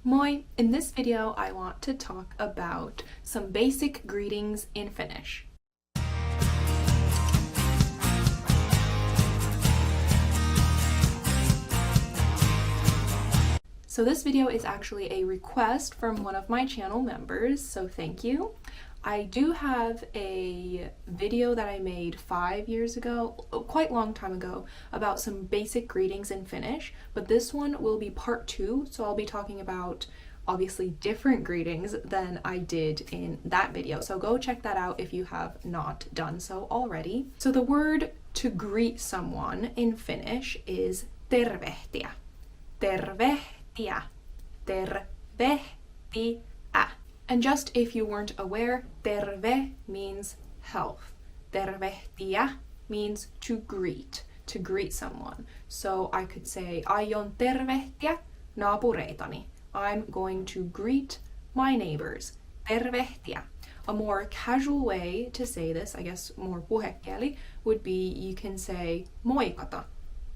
Moi! In this video, I want to talk about some basic greetings in Finnish. So this video is actually a request from one of my channel members, so thank you. I do have a video that I made 5 years ago, quite a long time ago, about some basic greetings in Finnish, but this one will be part 2, so I'll be talking about obviously different greetings than I did in that video. So go check that out if you have not done so already. So the word to greet someone in Finnish is tervehtiä. Tervehtiä. Tervehtiä. And just if you weren't aware, terve means health. Tervehtiä means to greet someone. So I could say, aion tervehtiä naapureitani. I'm going to greet my neighbors. Tervehtiä. A more casual way to say this, I guess more puhekieli, would be you can say moikata,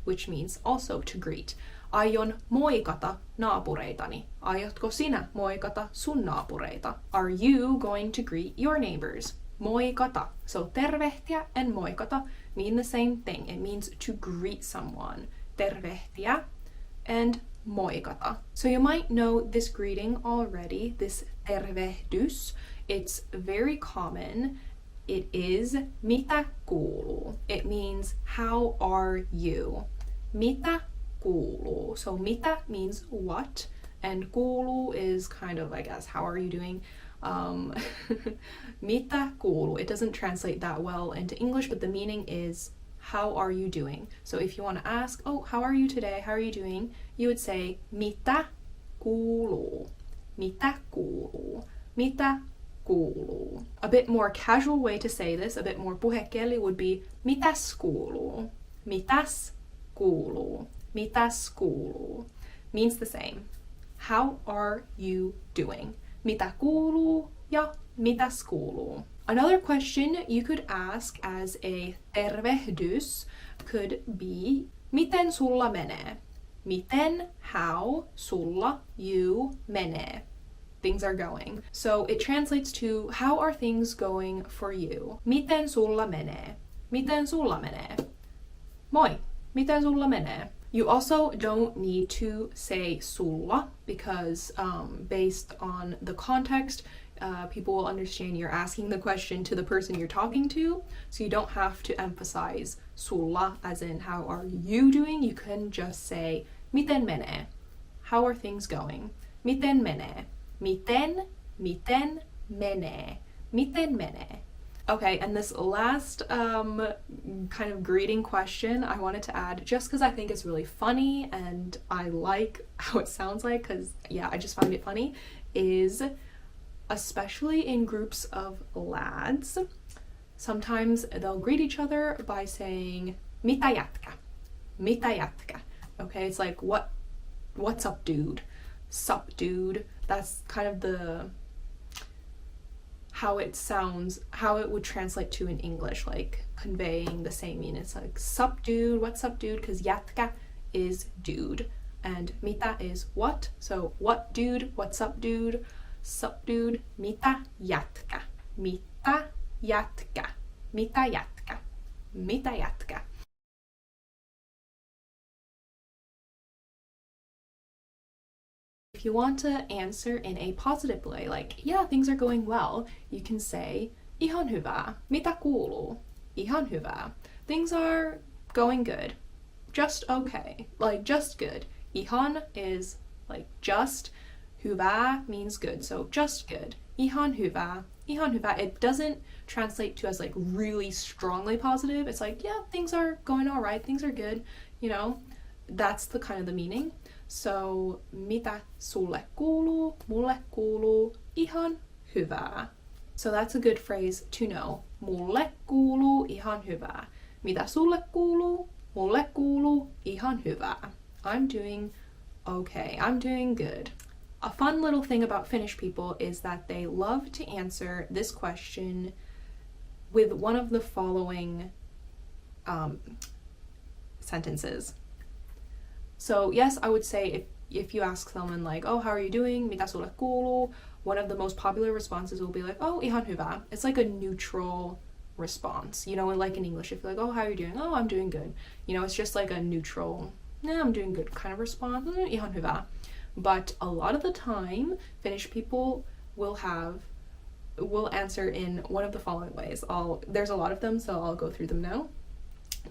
which means also to greet. Aion moikata naapureitani. Aiotko sinä moikata sun naapureita? Are you going to greet your neighbors? Moikata. So tervehtiä and moikata mean the same thing. It means to greet someone. Tervehtiä and moikata. So you might know this greeting already, this tervehdys. It's very common. It is mitä kuuluu. It means how are you? Mitä kuuluu. So mitä means what, and kuuluu is kind of, I guess, how are you doing? Mitä kuuluu. It doesn't translate that well into English, but the meaning is how are you doing? So if you want to ask, oh, how are you today? How are you doing? You would say mitä kuuluu. Mitä kuuluu. Mitä kuuluu. A bit more casual way to say this, a bit more puhekieli, would be mitäs kuuluu. Mitäs kuuluu. Mitäs kuuluu. Means the same. How are you doing? Mitä kuuluu ja mitäs kuuluu. Another question you could ask as a tervehdys could be miten sulla menee? Miten, how, sulla, you, menee. Things are going. So it translates to how are things going for you? Miten sulla menee? Miten sulla menee? Moi! Miten sulla menee? You also don't need to say sulla because based on the context, people will understand you're asking the question to the person you're talking to. So you don't have to emphasize sulla as in how are you doing. You can just say miten menee? How are things going? Miten menee? Miten menee? Miten menee? Okay, and this last kind of greeting question I wanted to add, just because I think it's really funny and I like how it sounds like, because yeah, I just find it funny, is especially in groups of lads, sometimes they'll greet each other by saying mitä jätkä? Mitä jätkä? Okay, it's like what's up, dude? Sup, dude? That's kind of the how it sounds, how it would translate to in English, like conveying the same meaning. It's like sup, dude, what's up, dude? Because jätkä is dude and mitä is what. So what, dude? What's up, dude? Sup, dude? Mitä jätkä? Mitä jätkä? Mitä jätkä? Mitä jätkä? If you want to answer in a positive way, like, yeah, things are going well, you can say, ihan hyvä. Mitä kuuluu? Ihan hyvä. Things are going good. Just okay. Like, just good. Ihan is like just. Hyvä means good. So just good. Ihan hyvä. Ihan hyvä. It doesn't translate to as like really strongly positive. It's like, yeah, things are going all right. Things are good. You know, that's the kind of the meaning. So, mitä sulle kuuluu? Mulle kuuluu ihan hyvää. So that's a good phrase to know. Mulle kuuluu ihan hyvää. Mitä sulle kuuluu? Mulle kuuluu ihan hyvää. I'm doing okay. I'm doing good. A fun little thing about Finnish people is that they love to answer this question with one of the following sentences. So yes, I would say if if you ask someone like, oh, how are you doing? Mitä sulle kuuluu? One of the most popular responses will be like, oh, ihan hyvä. It's like a neutral response, you know, like in English, if you're like, oh, how are you doing? Oh, I'm doing good. You know, it's just like a neutral, yeah, I'm doing good kind of response. Ihan hyvä. But a lot of the time, Finnish people will answer in one of the following ways. There's a lot of them, so I'll go through them now.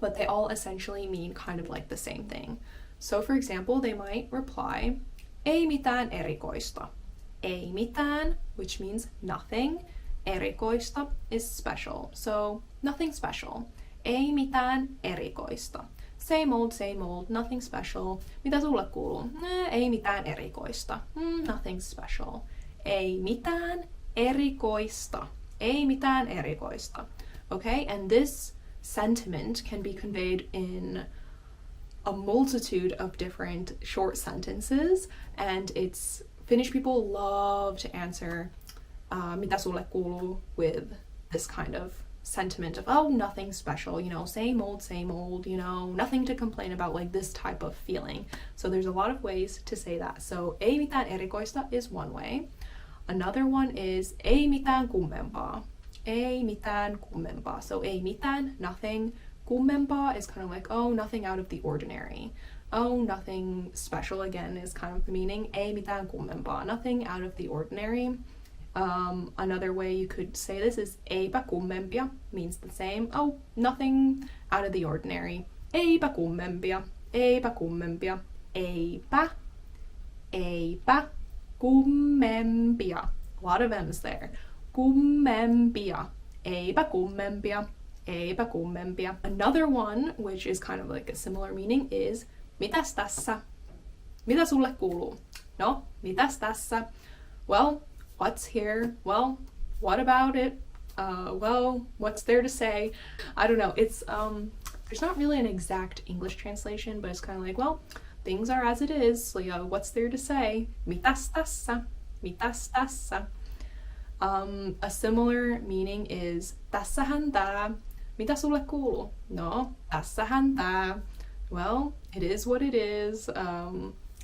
But they all essentially mean kind of like the same thing. So for example, they might reply, ei mitään erikoista. Ei mitään, which means nothing. Erikoista is special, so nothing special. Ei mitään erikoista. Same old, nothing special. Mitä sulle kuuluu? Ei mitään erikoista. Nothing special. Ei mitään erikoista. Ei mitään erikoista. Okay, and this sentiment can be conveyed in a multitude of different short sentences, and Finnish people love to answer mitä sulle kuuluu with this kind of sentiment of, oh, nothing special, you know, same old, you know, nothing to complain about, like this type of feeling. So there's a lot of ways to say that. So ei mitään erikoista is one way. Another one is ei mitään kummempaa. Ei mitään kummempaa. So ei mitään, nothing. Kummempaa is kind of like, oh, nothing out of the ordinary. Oh, nothing special, again, is kind of the meaning. Ei mitään kummempaa. Nothing out of the ordinary. Another way you could say this is eipä kummempia, means the same. Oh, nothing out of the ordinary. Eipä kummempia. Eipä kummempia. Eipä kummempia. A lot of M's there. Kummempia. Eipä kummempia. Eipä kummempia. Another one, which is kind of like a similar meaning, is mitäs tässä? Mitä sulle kuuluu? No, mitäs tässä? Well, what's here? Well, what about it? Well, what's there to say? I don't know. It's there's not really an exact English translation, but it's kind of like, well, things are as it is. So, yeah, what's there to say? Mitäs tässä? Mitäs tässä? A similar meaning is tässähän tää. Mitä sulle kuuluu? No, tässähän tää. Well, it is what it is.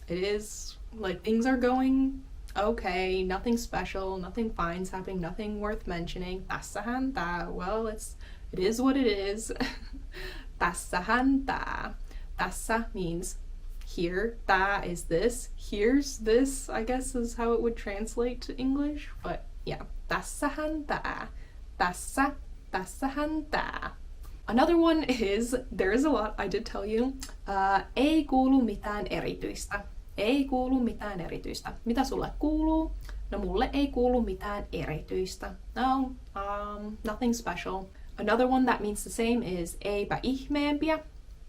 It is like things are going okay, nothing special, nothing fine's happening, nothing worth mentioning. Tässähän tää. Well, it is what it is. Tässähän tää. Tässä means here. Tää is this. Here's this, I guess, is how it would translate to English. But yeah, tässähän tää. Tässähän tää. Another one is, there is a lot, I did tell you, ei kuulu mitään erityistä. Ei kuulu mitään erityistä. Mitä sulle kuuluu? No, mulle ei kuulu mitään erityistä. No, nothing special. Another one that means the same is eipä ihmeempiä.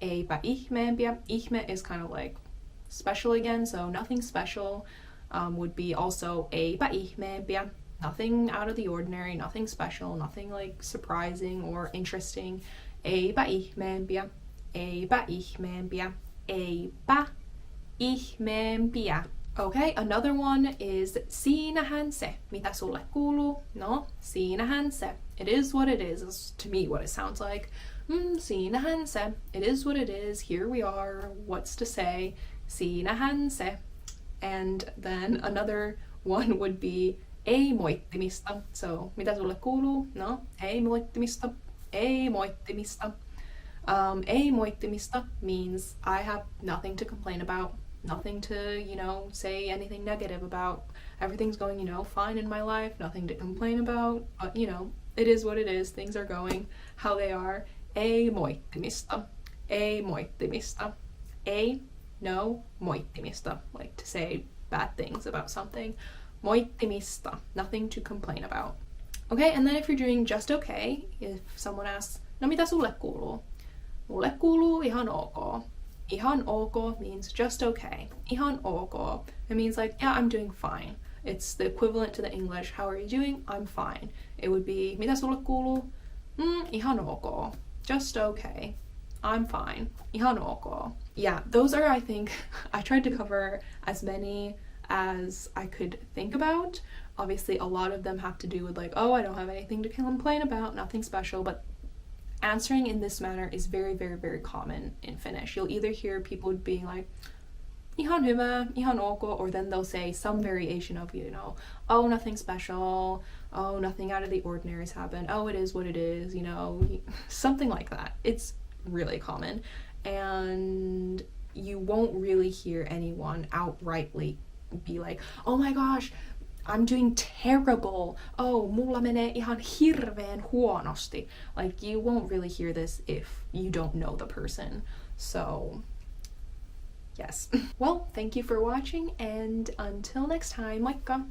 Eipä ihmeempiä. Ihme is kind of like special again, so nothing special would be also eipä ihmeempiä. Nothing out of the ordinary, nothing special, nothing like surprising or interesting. Eipä ihmeempiä. Eipä ihmeempiä. Eipä ihmeempiä. Okay, another one is siinähän se. Mitä sulle kuuluu? No, siinähän se. It is what it is to me what it sounds like. Siinähän se. It is what it is. Here we are. What's to say? Siinähän se. And then another one would be ei moittimista. So, mitä sulle kuuluu? No, ei moittimista. Ei moittimista. Ei moittimista means I have nothing to complain about, nothing to, you know, say anything negative about. Everything's going, you know, fine in my life, nothing to complain about. But, you know, it is what it is. Things are going how they are. Ei moittimista. Ei moittimista. Ei, no, moittimista. Like to say bad things about something. Moittimista. Nothing to complain about. Okay, and then if you're doing just okay, if someone asks, no mitä sulle kuuluu? Mulle kuuluu ihan ok. Ihan ok means just okay. Ihan ok. It means like, yeah, I'm doing fine. It's the equivalent to the English, how are you doing? I'm fine. It would be, mitä sulle kuuluu? Ihan ok. Just okay. I'm fine. Ihan ok. Yeah, those are, I think, I tried to cover as many as I could think about. Obviously, a lot of them have to do with like, oh, I don't have anything to complain about, nothing special, but answering in this manner is very, very, very common in Finnish. You'll either hear people being like, ihan hyvä, ihan ok, or then they'll say some variation of, oh, nothing special, oh, nothing out of the ordinary's happened, oh, it is what it is, something like that. It's really common, and you won't really hear anyone outrightly be like, oh my gosh, I'm doing terrible, oh, mulla menee ihan hirveän huonosti. Like, you won't really hear this if you don't know the person. So yes. Well, thank you for watching, and until next time, moikka!